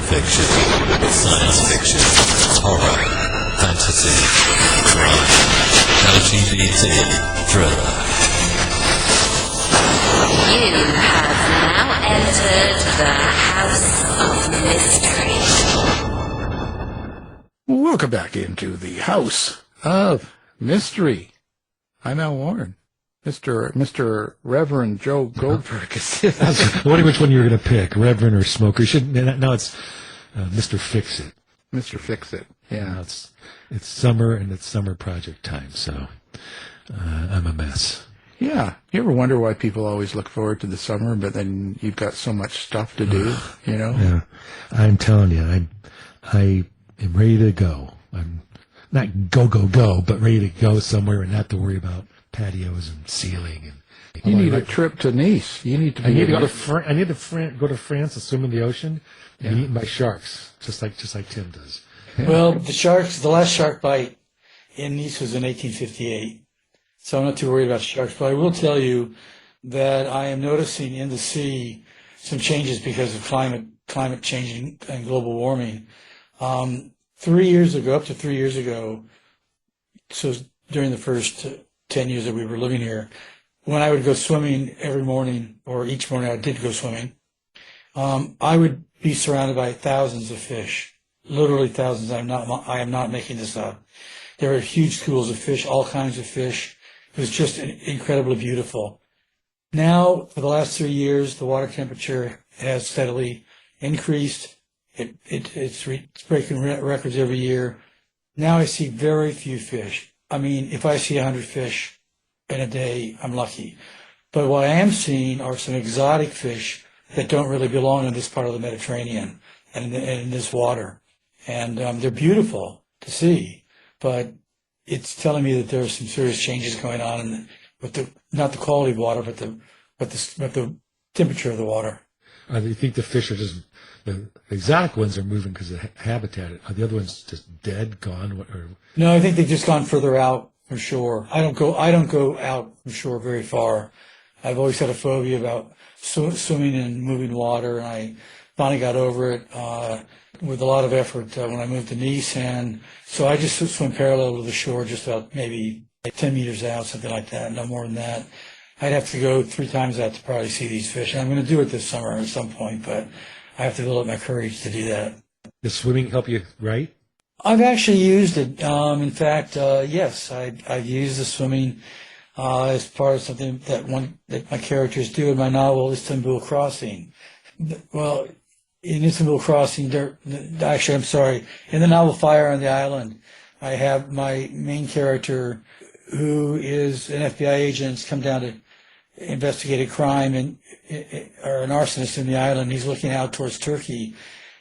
Fiction, science fiction, horror, fantasy, crime, LGBT, thriller. You have now entered the House of Mystery. Welcome back into the House of Mystery. I'm Al Warren. Mr. Reverend Joe Goldberg is I was wondering which one you were going to pick, Reverend or Smoker. You shouldn't. No, it's Mr. Fix-It. Mr. Fix-It. Yeah. No, it's summer and it's summer project time, so I'm a mess. Yeah. You ever wonder why people always look forward to the summer, but then you've got so much stuff to do, you know? Yeah. I'm telling you, I am ready to go. I'm not go, but ready to go somewhere and not to worry about patios and ceiling. And you need a trip to Nice. I need to go to France and swim in the ocean and be eaten by sharks, just like Tim does. Yeah. Well, the last shark bite in Nice was in 1858, so I'm not too worried about sharks. But I will tell you that I am noticing in the sea some changes because of climate changing and global warming. 3 years ago, up to 3 years ago, so during the first 10 years that we were living here, when I would go swimming every morning, or each morning I did go swimming, I would be surrounded by thousands of fish, literally thousands. I am not making this up. There were huge schools of fish, all kinds of fish. It was just incredibly beautiful. Now, for the last 3 years, the water temperature has steadily increased. It's breaking records every year. Now I see very few fish. I mean, if I see 100 fish in a day, I'm lucky. But what I am seeing are some exotic fish that don't really belong in this part of the Mediterranean and in this water. And they're beautiful to see, but it's telling me that there are some serious changes going on with not the quality of water, but the temperature of the water. You think the fish are just the exotic ones are moving because of habitat? Are the other ones just dead, gone? No, I think they've just gone further out from shore. I don't go out from shore very far. I've always had a phobia about swimming in moving water, and I finally got over it with a lot of effort when I moved to Nice. And so I just swim parallel to the shore, just about maybe 10 meters out, something like that, no more than that. I'd have to go 3 times that to probably see these fish. And I'm going to do it this summer at some point, but I have to build up my courage to do that. Does swimming help you write? I've actually used it. In fact, yes, I've used the swimming as part of something that my characters do in my novel, Istanbul Crossing. Well, in Istanbul Crossing, in the novel Fire on the Island, I have my main character, who is an FBI agent, has come down to investigate a crime or an arsonist in the island. He's looking out towards Turkey,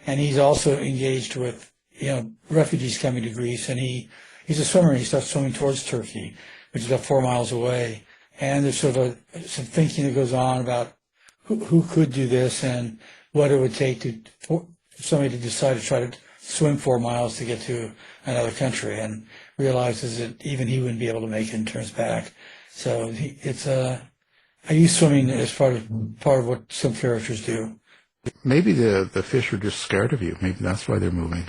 and he's also engaged with refugees coming to Greece, and he's a swimmer, and he starts swimming towards Turkey, which is about 4 miles away. And there's sort of some thinking that goes on about who could do this and what it would take for somebody to decide to try to swim 4 miles to get to another country, and realizes that even he wouldn't be able to make it and turns back. So I use swimming as part of what some characters do. Maybe the fish are just scared of you. Maybe that's why they're moving.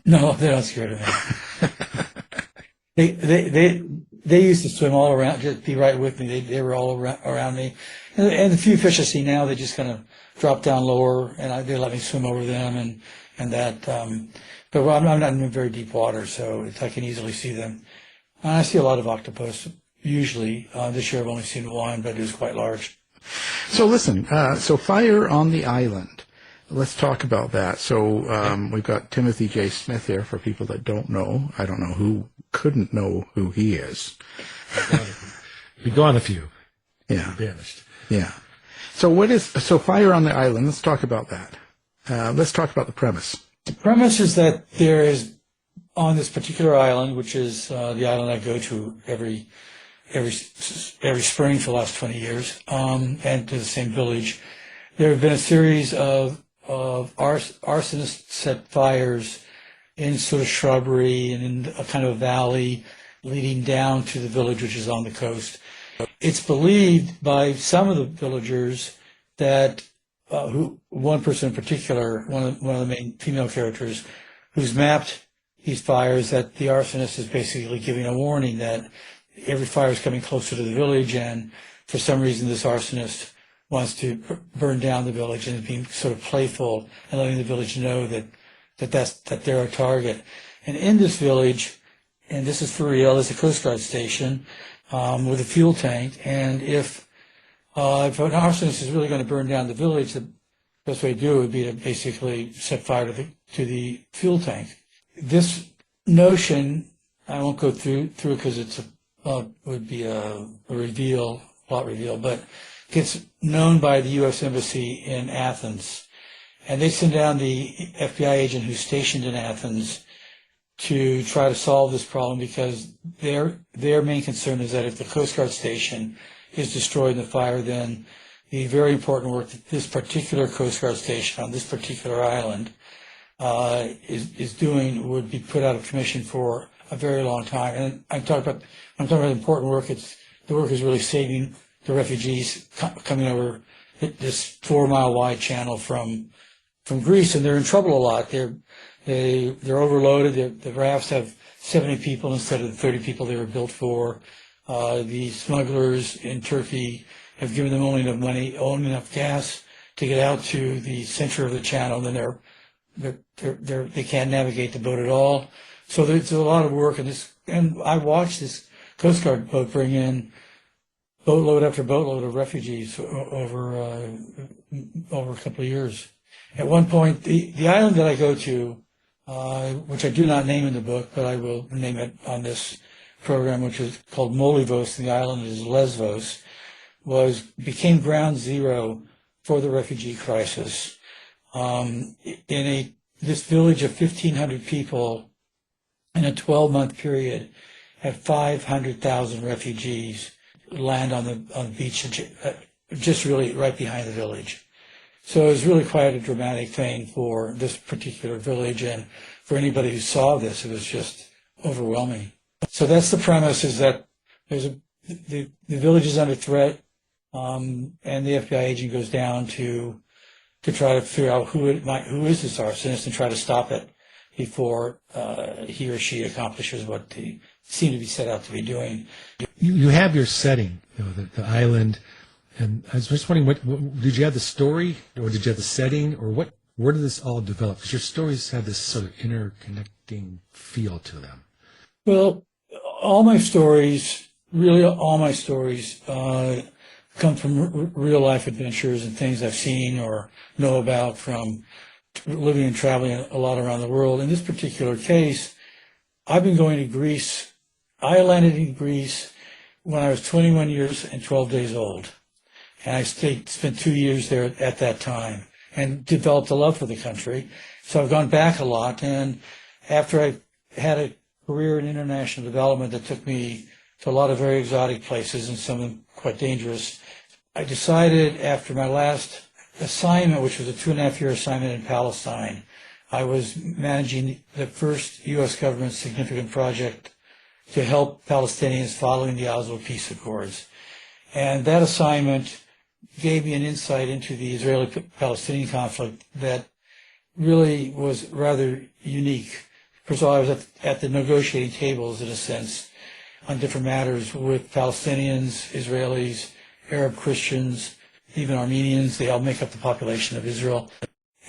No, they're not scared of me. They used to swim all around, just be right with me. They were all around me. And the few fish I see now, they just kind of drop down lower, and they let me swim over them and that. But I'm not in very deep water, so I can easily see them. And I see a lot of octopus, usually. This year I've only seen one, but it was quite large. So listen, so Fire on the Island. Let's talk about that. So we've got Timothy J. Smith here for people that don't know. I don't know who couldn't know who he is. Be gone a few. Yeah. Vanished. Yeah. So Fire on the Island, let's talk about that. Let's talk about the premise. The premise is that there is, on this particular island, which is the island I go to every spring for the last 20 years, and to the same village, there have been a series of arsonists set fires in sort of shrubbery and in a kind of a valley leading down to the village, which is on the coast. It's believed by some of the villagers that one person in particular, one of the main female characters, who's mapped these fires, that the arsonist is basically giving a warning that every fire is coming closer to the village, and for some reason this arsonist wants to burn down the village, and is being sort of playful and letting the village know that they're a target. And in this village, and this is for real, there's a Coast Guard station with a fuel tank, and if an arsonist is really going to burn down the village, the best way to do it would be to basically set fire to the fuel tank. This notion, I won't go through it because it's would be a plot reveal, but gets known by the U.S. Embassy in Athens. And they send down the FBI agent who's stationed in Athens to try to solve this problem, because their main concern is that if the Coast Guard station is destroyed in the fire, then the very important work that this particular Coast Guard station on this particular island is doing would be put out of commission for a very long time. And I'm talking about important work. The work is really saving the refugees coming over this 4-mile wide channel from Greece, and they're in trouble a lot. They're overloaded. The rafts have 70 people instead of the 30 people they were built for. The smugglers in Turkey have given them only enough money, only enough gas to get out to the center of the channel. Then they can't navigate the boat at all. So there's a lot of work, and I watched this Coast Guard boat bring in boatload after boatload of refugees over a couple of years. At one point, the island that I go to, which I do not name in the book, but I will name it on this program, which is called Molivos, and the island is Lesvos, became ground zero for the refugee crisis. This village of 1,500 people in a 12-month period had 500,000 refugees land on the beach, just really right behind the village. So it was really quite a dramatic thing for this particular village, and for anybody who saw this, it was just overwhelming. So that's the premise: is that the village is under threat, and the FBI agent goes down to try to figure out who is this arsonist and try to stop it before he or she accomplishes what they seem to be set out to be doing. You have your setting, the island, and I was just wondering, what did you have the story, or did you have the setting, or where did this all develop? Because your stories have this sort of interconnecting feel to them. Well, all my stories come from real life adventures and things I've seen or know about from living and traveling a lot around the world. In this particular case, I've been going to Greece. I landed in Greece when I was 21 years and 12 days old. And I spent 2 years there at that time and developed a love for the country. So I've gone back a lot. And after I had a career in international development that took me to a lot of very exotic places and some of them quite dangerous, I decided after my last assignment, which was a 2.5-year assignment in Palestine, I was managing the first U.S. government significant project to help Palestinians following the Oslo Peace Accords. And that assignment gave me an insight into the Israeli-Palestinian conflict that really was rather unique. First of all, I was at the negotiating tables, in a sense, on different matters with Palestinians, Israelis, Arab Christians, even Armenians. They all make up the population of Israel.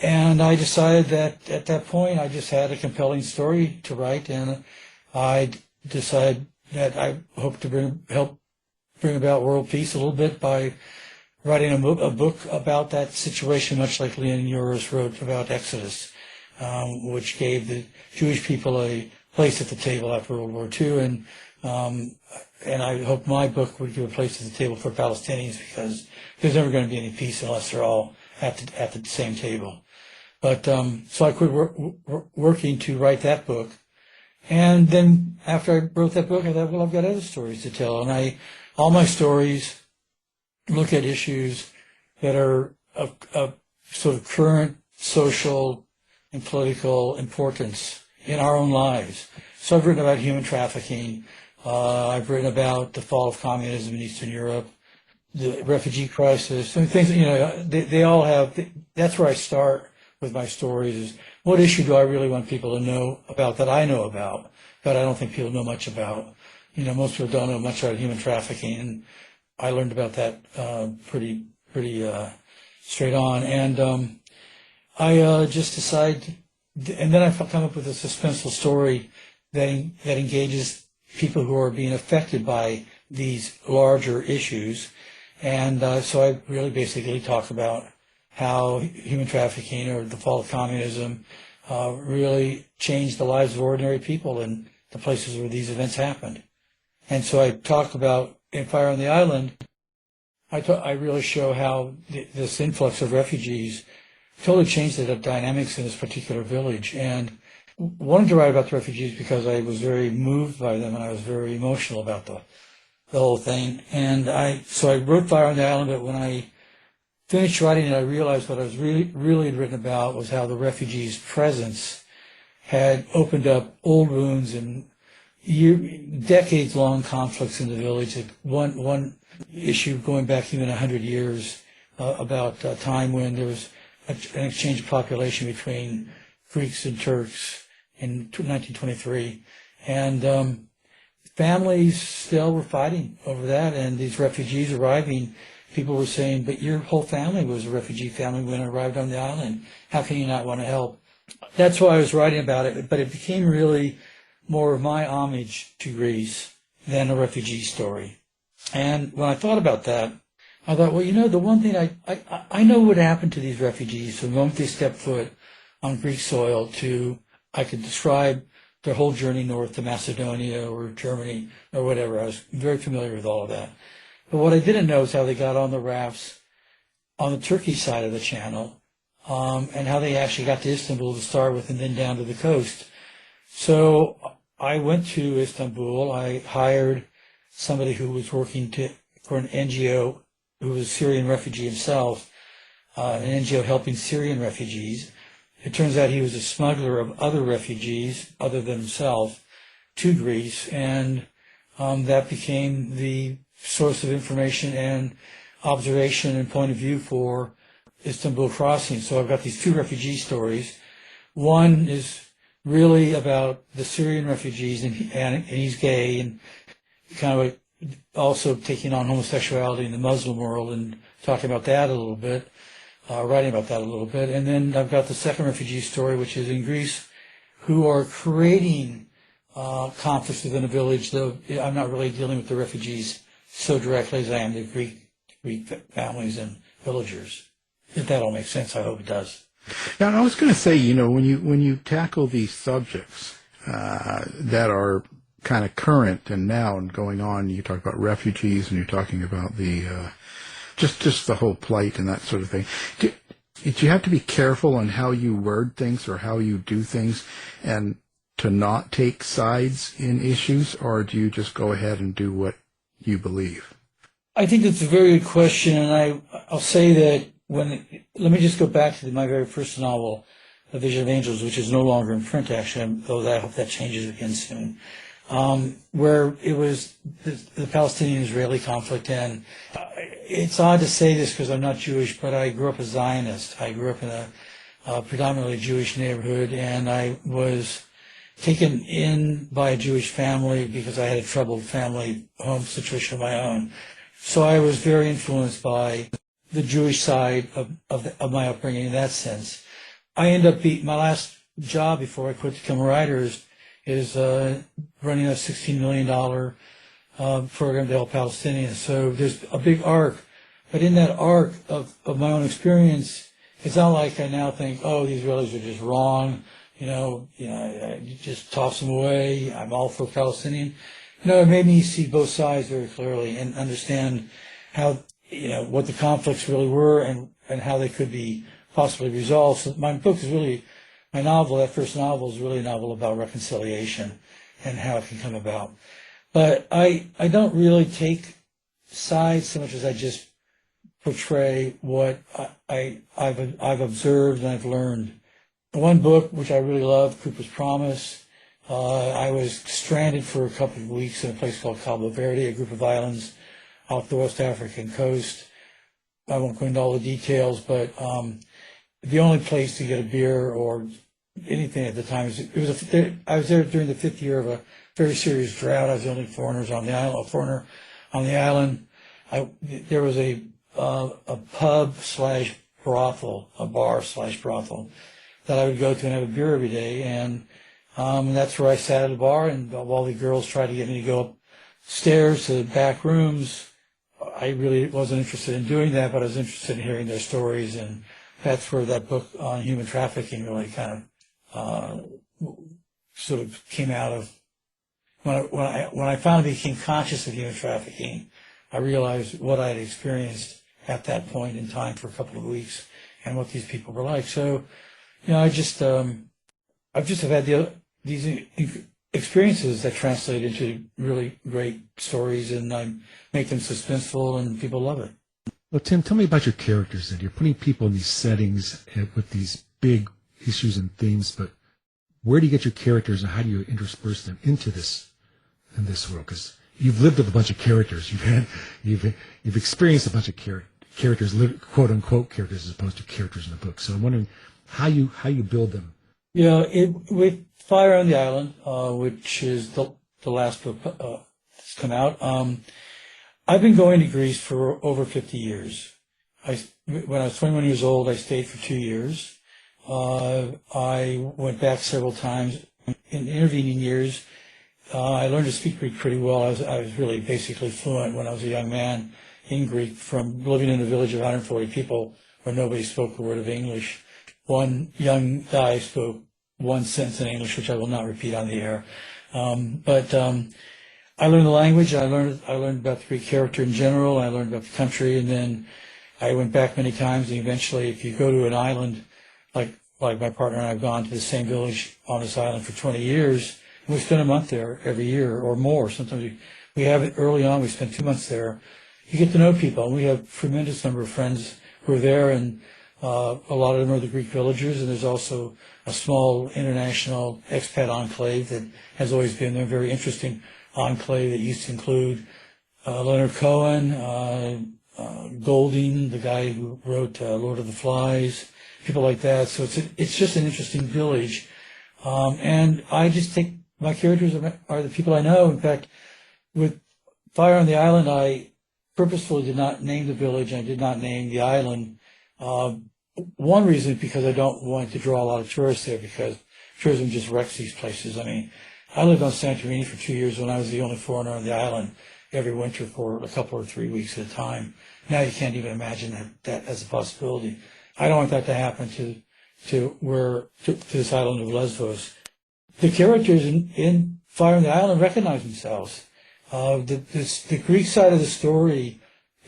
And I decided that at that point I just had a compelling story to write, and I decided that I hope to help bring about world peace a little bit by writing a book about that situation, much like Leon Uris wrote about Exodus, which gave the Jewish people a place at the table after World War II, and I hope my book would give a place at the table for Palestinians, because there's never going to be any peace unless they're all at the same table. But so I quit working to write that book, and then after I wrote that book, I thought, well, I've got other stories to tell, and all my stories look at issues that are of sort of current social and political importance in our own lives. So I've written about human trafficking. I've written about the fall of communism in Eastern Europe, the refugee crisis, and things, they all have, that's where I start with my stories is what issue do I really want people to know about that I know about, but I don't think people know much about. Most people don't know much about human trafficking, and I learned about that pretty straight on. And I just decided, and then I come up with a suspenseful story that engages people who are being affected by these larger issues. And so I really basically talk about how human trafficking or the fall of communism really changed the lives of ordinary people in the places where these events happened. And so I talk about in Fire on the Island, I really show how this influx of refugees totally changed the dynamics in this particular village. And wanted to write about the refugees because I was very moved by them and I was very emotional about the whole thing. And so I wrote Fire on the Island, but when I finished writing it, I realized what I was really had written about was how the refugees' presence had opened up old wounds and decades-long conflicts in the village. One issue going back even 100 years about a time when there was an exchange of population between Greeks and Turks in 1923, and families still were fighting over that. And these refugees arriving, people were saying, "But your whole family was a refugee family when it arrived on the island. How can you not want to help?" That's why I was writing about it. But it became really more of my homage to Greece than a refugee story. And when I thought about that, I thought, well, the one thing I know what happened to these refugees from the moment they stepped foot on Greek soil I could describe their whole journey north to Macedonia or Germany or whatever. I was very familiar with all of that. But what I didn't know is how they got on the rafts on the Turkey side of the channel, and how they actually got to Istanbul to start with and then down to the coast. So I went to Istanbul. I hired somebody who was working for an NGO who was a Syrian refugee himself, an NGO helping Syrian refugees. It turns out he was a smuggler of other refugees other than himself to Greece, and that became the source of information and observation and point of view for Istanbul Crossing. So I've got these two refugee stories. One is really about the Syrian refugees, and he's gay, and kind of also taking on homosexuality in the Muslim world and talking about that a little bit, writing about that a little bit. And then I've got the second refugee story, which is in Greece, who are creating conflicts within a village, though I'm not really dealing with the refugees so directly as I am the Greek families and villagers. If that all makes sense, I hope it does. Now, I was going to say, when you tackle these subjects that are kind of current and now and going on, you talk about refugees and you're talking about the just the whole plight and that sort of thing. Do you have to be careful on how you word things or how you do things, and to not take sides in issues, or do you just go ahead and do what you believe? I think that's a very good question, and I'll say that let me just go back to my very first novel, A Vision of Angels, which is no longer in print, actually, though I hope that changes again soon, where it was the Palestinian-Israeli conflict. And it's odd to say this because I'm not Jewish, but I grew up a Zionist. I grew up in a predominantly Jewish neighborhood, and I was taken in by a Jewish family because I had a troubled family home situation of my own. So I was very influenced by the Jewish side of my upbringing in that sense. I end up my last job before I quit to become a writer is running a $16 million program to help Palestinians. So there's a big arc. But in that arc of my own experience, it's not like I now think, oh, these Israelis are just wrong. You just toss them away. I'm all for Palestinian. It made me see both sides very clearly and understand how, what the conflicts really were and how they could be possibly resolved. So my book is really, that first novel is really a novel about reconciliation and how it can come about. But I don't really take sides so much as I just portray what I've observed and I've learned. One book, which I really love, Cooper's Promise. I was stranded for a couple of weeks in a place called Cabo Verde, a group of islands off the West African coast. I won't go into all the details, but the only place to get a beer or anything at the time I was there during the fifth year of a very serious drought. I was the only foreigner on the island. There was a pub slash brothel, a bar slash brothel that I would go to and have a beer every day, and that's where I sat at the bar, and while the girls tried to get me to go upstairs to the back rooms, I really wasn't interested in doing that, but I was interested in hearing their stories, and that's where that book on human trafficking really kind of sort of came out of. When I finally became conscious of human trafficking, I realized what I had experienced at that point in time for a couple of weeks and what these people were like. So, I've just have had these experiences that translate into really great stories, and I make them suspenseful, and people love it. Well, Tim, tell me about your characters. Then you're putting people in these settings with these big issues and themes, but where do you get your characters, and how do you intersperse them into this in this world? Because you've lived with a bunch of characters. You've experienced a bunch of characters, quote unquote characters, as opposed to characters in the book. So I'm wondering how you build them. With Fire on the Island, which is the last book that's come out, I've been going to Greece for over 50 years. When I was 21 years old, I stayed for 2 years. I went back several times. In intervening years, I learned to speak Greek pretty well. I was really basically fluent when I was a young man in Greek, from living in a village of 140 people where nobody spoke a word of English. One young guy spoke one sentence in English, which I will not repeat on the air. But I learned the language. I learned about the Greek character in general. I learned about the country, and then I went back many times. And eventually, if you go to an island, like my partner and I have gone to the same village on this island for 20 years, and we spend a month there every year or more. Sometimes we have it early on. We spend 2 months there. You get to know people, and we have a tremendous number of friends who are there, and a lot of them are the Greek villagers, and there's also a small international expat enclave that has always been a very interesting enclave that used to include Leonard Cohen, Golding, the guy who wrote Lord of the Flies, people like that. So it's just an interesting village, and I just think my characters are the people I know. In fact, with Fire on the Island, I purposefully did not name the village. I did not name the island. One reason is because I don't want to draw a lot of tourists there, because tourism just wrecks these places. I mean, I lived on Santorini for 2 years when I was the only foreigner on the island every winter for a couple or 3 weeks at a time. Now you can't even imagine that as a possibility. I don't want that to happen to this island of Lesbos. The characters in Fire on the Island recognize themselves. The Greek side of the story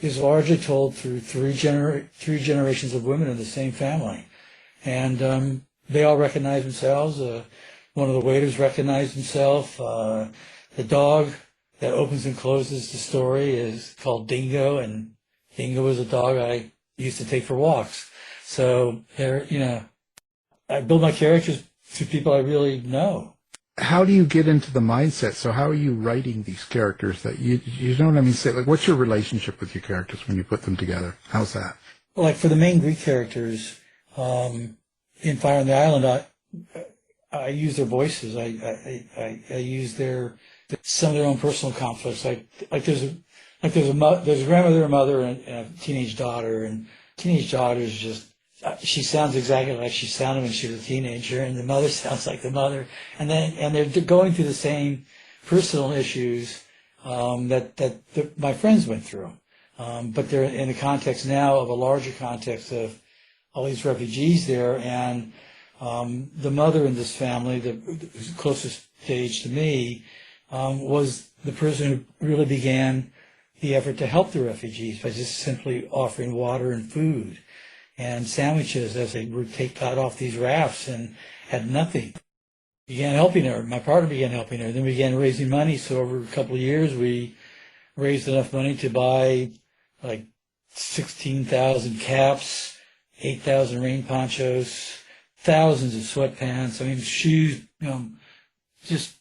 is largely told through three generations of women in the same family, and they all recognize themselves. One of the waiters recognized himself. The dog that opens and closes the story is called Dingo, and Dingo is a dog I used to take for walks. So I build my characters through people I really know. How do you get into the mindset? So how are you writing these characters that you know what I mean? Say, like, what's your relationship with your characters when you put them together? How's that? Well, like for the main Greek characters in Fire on the Island, I use their voices. I use some of their own personal conflicts. Like there's a grandmother, a mother, and a teenage daughter, and teenage daughter is just. She sounds exactly like she sounded when she was a teenager, and the mother sounds like the mother, and they're going through the same personal issues that my friends went through, but they're in the context now of a larger context of all these refugees there, and the mother in this family, who's closest age to me, was the person who really began the effort to help the refugees by just simply offering water and food and sandwiches as they got off these rafts and had nothing. Began helping her. My partner began helping her. Then we began raising money. So over a couple of years, we raised enough money to buy like 16,000 caps, 8,000 rain ponchos, thousands of sweatpants. I mean, shoes, just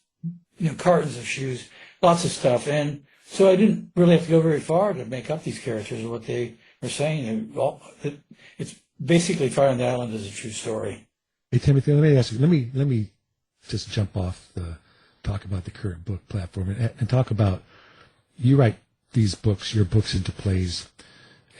cartons of shoes, lots of stuff. And So I didn't really have to go very far to make up these characters or what they were saying. It's basically Fire on the Island is a true story. Hey, Timothy, let me ask you, let me just jump off talk about the current book platform and talk about, you write these books, your books into plays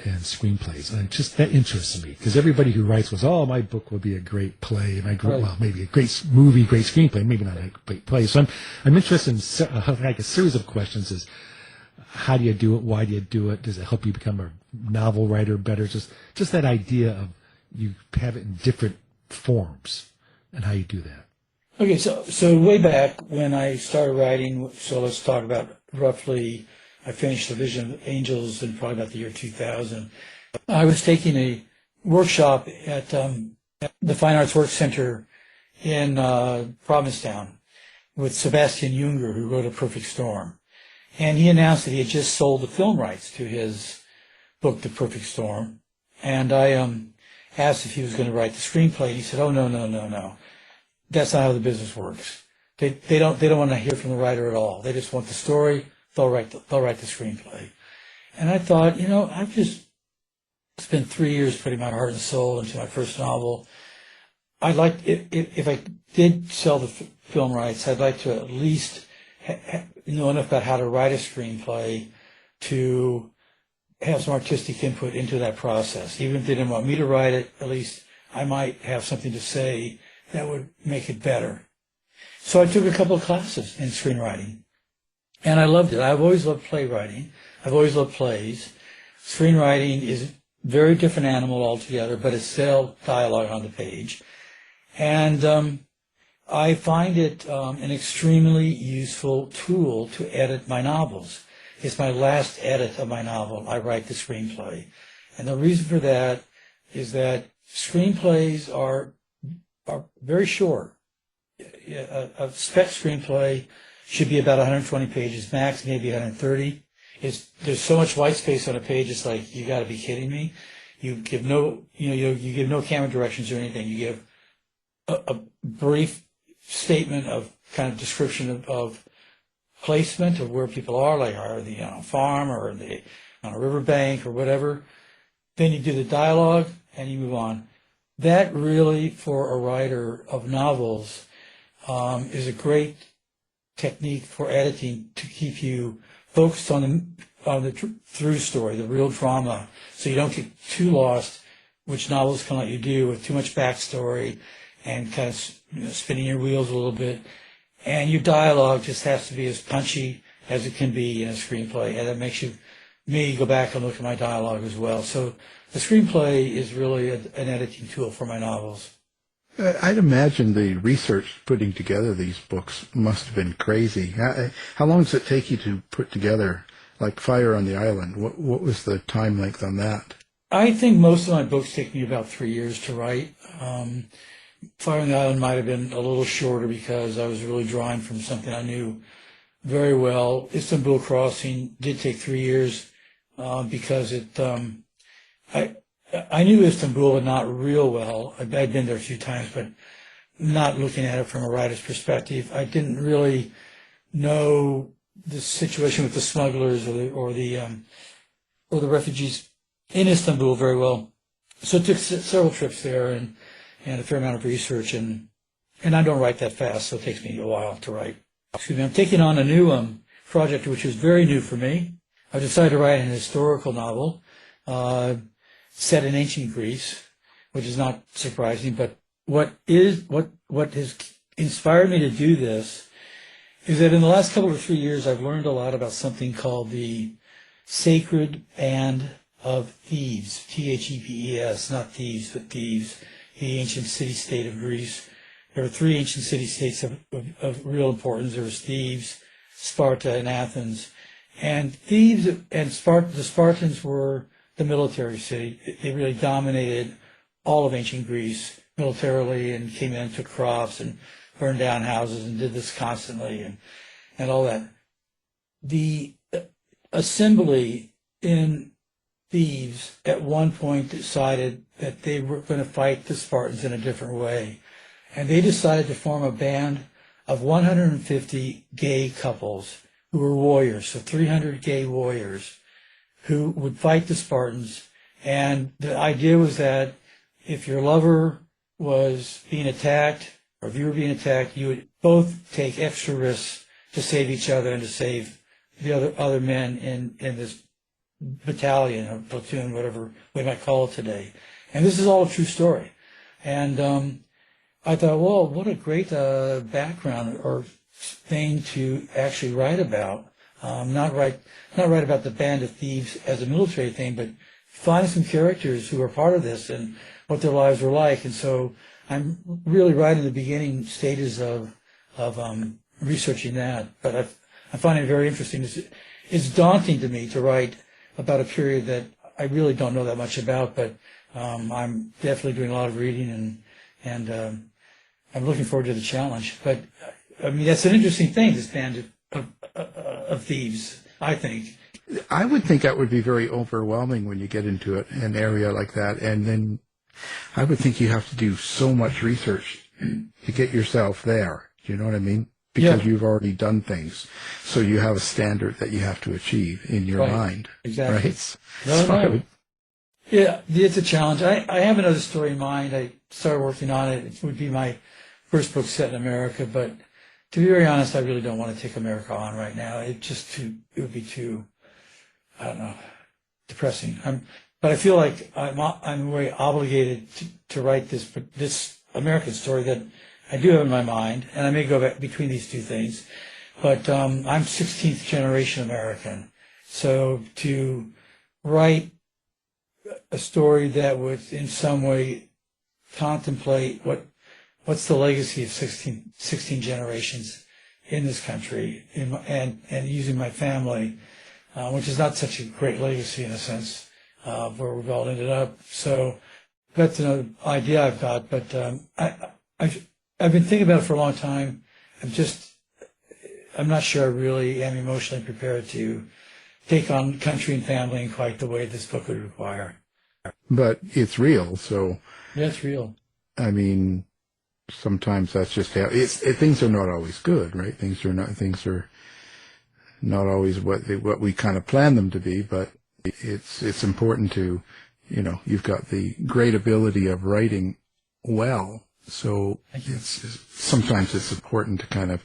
and screenplays. And just that interests me because everybody who writes was, oh, my book will be a great play, well, maybe a great movie, great screenplay, maybe not a great play. So I'm interested in like a series of questions is, how do you do it? Why do you do it? Does it help you become a novel writer better? Just that idea of you have it in different forms and how you do that. Okay, so way back when I started writing, so let's talk about roughly, I finished The Vision of Angels in probably about the year 2000. I was taking a workshop at the Fine Arts Work Center in Provincetown with Sebastian Junger, who wrote A Perfect Storm. And he announced that he had just sold the film rights to his book, The Perfect Storm. And I asked if he was going to write the screenplay. And he said, oh, no. That's not how the business works. They don't want to hear from the writer at all. They just want the story. They'll write the screenplay. And I thought, I've just spent 3 years putting my heart and soul into my first novel. I'd like, if I did sell the film rights, I'd like to at least know enough about how to write a screenplay to have some artistic input into that process. Even if they didn't want me to write it, at least I might have something to say that would make it better. So I took a couple of classes in screenwriting, and I loved it. I've always loved playwriting. I've always loved plays. Screenwriting is a very different animal altogether, but it's still dialogue on the page. And I find it an extremely useful tool to edit my novels. It's my last edit of my novel. I write the screenplay. And the reason for that is that screenplays are very short. A spec screenplay should be about 120 pages max, maybe 130. There's so much white space on a page, it's like, you got to be kidding me. You give no camera directions or anything. You give a brief statement of kind of description of placement of where people are, like are they on a farm or are they on a riverbank or whatever. Then you do the dialogue and you move on. That really, for a writer of novels, is a great technique for editing to keep you focused on the through story, the real drama, so you don't get too lost, which novels can let you do with too much backstory and kind of spinning your wheels a little bit. And your dialogue just has to be as punchy as it can be in a screenplay, and that makes me go back and look at my dialogue as well. So the screenplay is really an editing tool for my novels. I'd imagine the research putting together these books must have been crazy. How long does it take you to put together, like Fire on the Island? What was the time length on that? I think most of my books take me about 3 years to write. Fire on the Island might have been a little shorter because I was really drawing from something I knew very well. Istanbul Crossing did take 3 years because I knew Istanbul, but not real well. I'd been there a few times, but not looking at it from a writer's perspective. I didn't really know the situation with the smugglers or the refugees in Istanbul very well. So it took several trips there and a fair amount of research, and I don't write that fast, so it takes me a while to write. Excuse me. I'm taking on a new project which is very new for me. I decided to write an historical novel set in ancient Greece, which is not surprising, but what has inspired me to do this is that in the last couple of 3 years I've learned a lot about something called the Sacred Band of Thebes, Thebes, not thieves, but Thebes, the ancient city-state of Greece. There were 3 ancient city-states of real importance. There was Thebes, Sparta, and Athens. And Thebes and the Spartans were the military city. They really dominated all of ancient Greece militarily and came in and took crops and burned down houses and did this constantly and all that. The assembly in Thebes at one point decided that they were going to fight the Spartans in a different way. And they decided to form a band of 150 gay couples who were warriors, so 300 gay warriors who would fight the Spartans. And the idea was that if your lover was being attacked, or if you were being attacked, you would both take extra risks to save each other and to save the other men in this battalion or platoon, whatever we might call it today. And this is all a true story. And I thought, well, what a great background or thing to actually write about. Not write about the band of thieves as a military thing, but find some characters who are part of this and what their lives were like. And so I'm really right in the beginning stages of researching that. But I find it very interesting. It's daunting to me to write about a period that I really don't know that much about, but I'm definitely doing a lot of reading, and I'm looking forward to the challenge. But I mean, that's an interesting thing, this band of thieves, I think. I would think that would be very overwhelming when you get into an area like that, and then I would think you have to do so much research to get yourself there. Do you know what I mean? Because you've already done things, so you have a standard that you have to achieve in your mind. Exactly. Right? No. Yeah, it's a challenge. I have another story in mind. I started working on it. It would be my first book set in America, but to be very honest, I really don't want to take America on right now. It would be too, I don't know, depressing. But I feel like I'm very obligated to write this American story that I do have in my mind, and I may go back between these two things. But I'm 16th generation American, so to write a story that would in some way contemplate what's the legacy of 16 generations in this country, and using my family, which is not such a great legacy in a sense, where we've all ended up. So that's another idea I've got, but I've been thinking about it for a long time. I'm not sure I really am emotionally prepared to take on country and family in quite the way this book would require. But it's real, so. Yeah, it's real. I mean, sometimes that's just how things are not always good, right? Things are not always what we kind of plan them to be, but it's important to, you've got the great ability of writing well, so sometimes it's important to kind of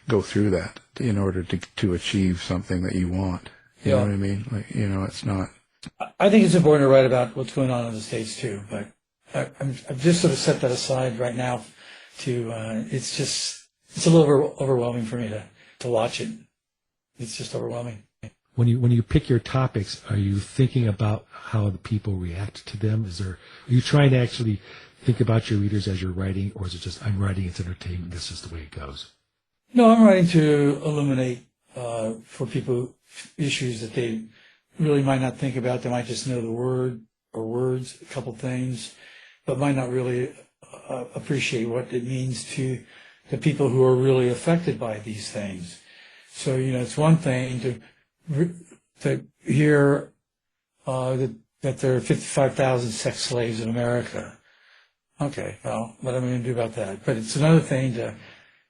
go through that in order to achieve something that you want. You know what I mean? Like, it's not. I think it's important to write about what's going on in the States too, but I've just sort of set that aside right now. It's a little overwhelming for me to watch it. It's just overwhelming. When you pick your topics, are you thinking about how the people react to them? Are you trying to actually think about your readers as you're writing, or is it just I'm writing, it's entertainment, this is the way it goes? No, I'm writing to illuminate for people issues that they really might not think about. They might just know the word or words, a couple things, but might not really appreciate what it means to the people who are really affected by these things. So, it's one thing to hear that there are 55,000 sex slaves in America. Okay, well, what am I going to do about that? But it's another thing to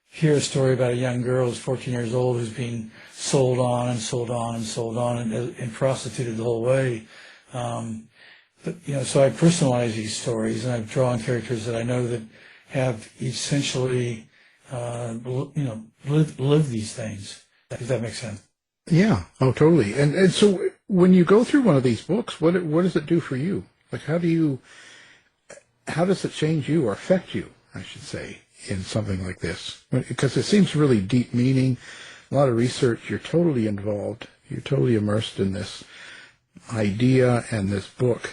hear a story about a young girl who's 14 years old who's being sold on and sold on and sold on and prostituted the whole way. But, so I personalize these stories, and I've drawn characters that I know that have essentially, lived these things, if that makes sense. Yeah. Oh, totally. And so when you go through one of these books, what does it do for you? Like, how does it change you or affect you, I should say, in something like this? Because it seems really deep meaning, a lot of research, you're totally involved, you're totally immersed in this idea and this book.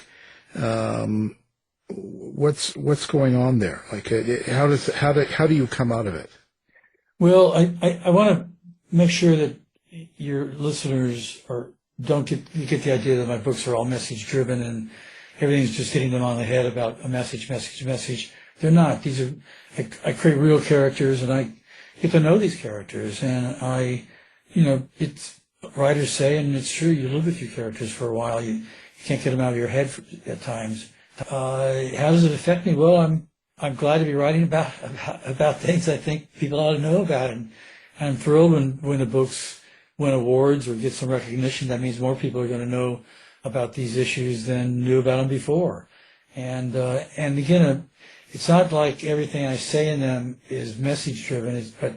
What's going on there? Like, how do you come out of it? Well, I want to make sure that your listeners don't get the idea that my books are all message driven and everything's just hitting them on the head about a message. They're not. I create real characters, and I get to know these characters, and it's writers say, and it's true, you live with your characters for a while. You can't get them out of your head at times. How does it affect me? Well, I'm glad to be writing about things I think people ought to know about, and I'm thrilled when the books win awards or get some recognition, that means more people are going to know about these issues than knew about them before. And again, it's not like everything I say in them is message driven, but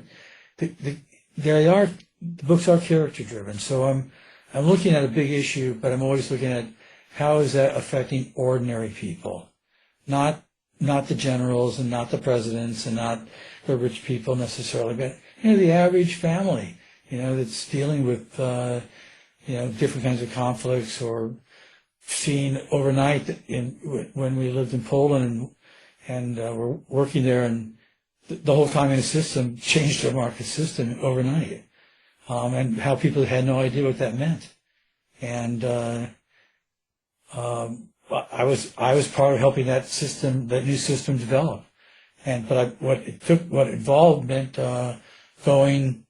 the books are character driven. So I'm looking at a big issue, but I'm always looking at how is that affecting ordinary people, not the generals and not the presidents and not the rich people necessarily, but the average family, that's dealing with different kinds of conflicts, or seen overnight when we lived in Poland and were working there, and the whole communist system changed our market system overnight, and how people had no idea what that meant. And I was part of helping that new system develop. What it involved meant going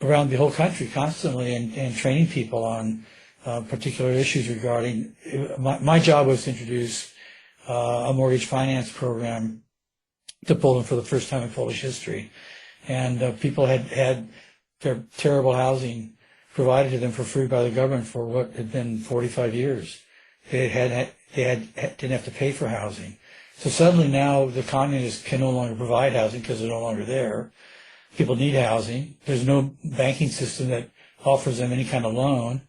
around the whole country constantly and training people on particular issues regarding. My job was to introduce a mortgage finance program to Poland for the first time in Polish history, and people had their terrible housing provided to them for free by the government for what had been 45 years. They didn't have to pay for housing. So suddenly now the communists can no longer provide housing because they're no longer there. People need housing. There's no banking system that offers them any kind of loan.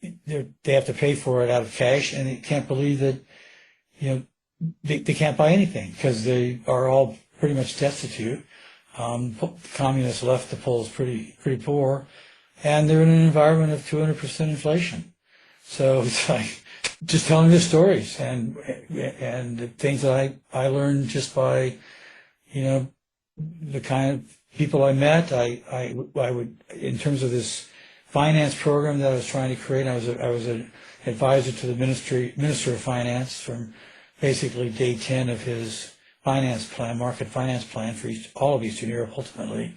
They have to pay for it out of cash, and they can't believe that, they can't buy anything because they are all pretty much destitute. Communists left the Poles pretty poor, and they're in an environment of 200% inflation. So it's like just telling their stories and the things that I learned just by, the kind of people I met. I would, in terms of this finance program that I was trying to create, I was an advisor to the Minister of Finance from basically day 10 of his finance plan, market finance plan for all of Eastern Europe ultimately.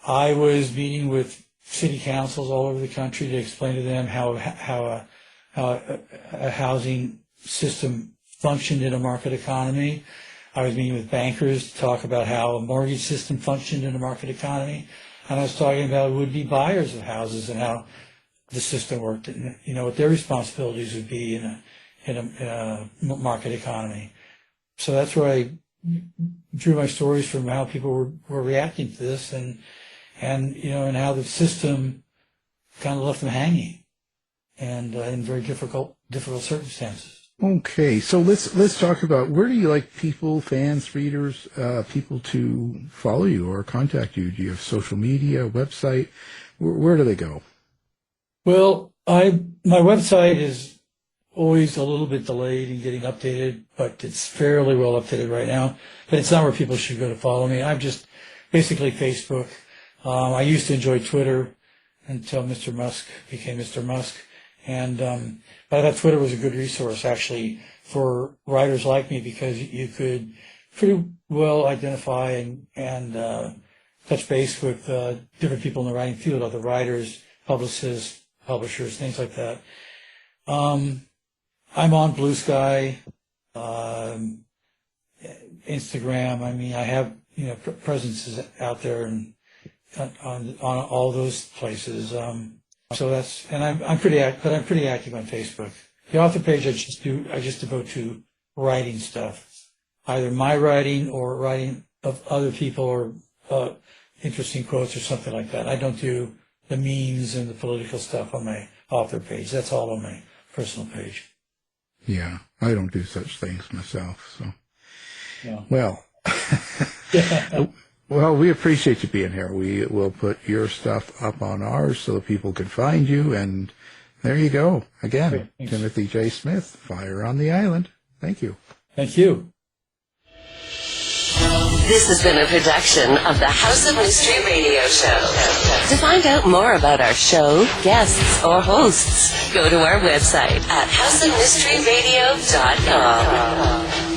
I was meeting with city councils all over the country to explain to them how a housing system functioned in a market economy. I was meeting with bankers to talk about how a mortgage system functioned in a market economy. And I was talking about would-be buyers of houses and how the system worked and, what their responsibilities would be in a market economy. So that's where I drew my stories from how people were reacting to this and how the system kind of left them hanging and in very difficult circumstances. Okay, so let's talk about, where do you like people, fans, readers, people to follow you or contact you? Do you have social media, website? Where do they go? Well, my website is always a little bit delayed in getting updated, but it's fairly well updated right now. But it's not where people should go to follow me. I'm just basically Facebook. I used to enjoy Twitter until Mr. Musk became Mr. Musk. And but I thought Twitter was a good resource, actually, for writers like me, because you could pretty well identify and touch base with different people in the writing field, other writers, publicists, publishers, things like that. I'm on Blue Sky, Instagram. I mean, I have presences out there and on all those places. So that's, and I'm pretty active on Facebook. The author page I just devote to writing stuff, either my writing or writing of other people or interesting quotes or something like that. I don't do the memes and the political stuff on my author page. That's all on my personal page. Yeah, I don't do such things myself. So, yeah. Well, well, we appreciate you being here. We will put your stuff up on ours so that people can find you. And there you go. Again, Great, Timothy J. Smith, Fire on the Island. Thank you. Thank you. This has been a production of the House of Mystery Radio Show. To find out more about our show, guests, or hosts, go to our website at houseofmysteryradio.com.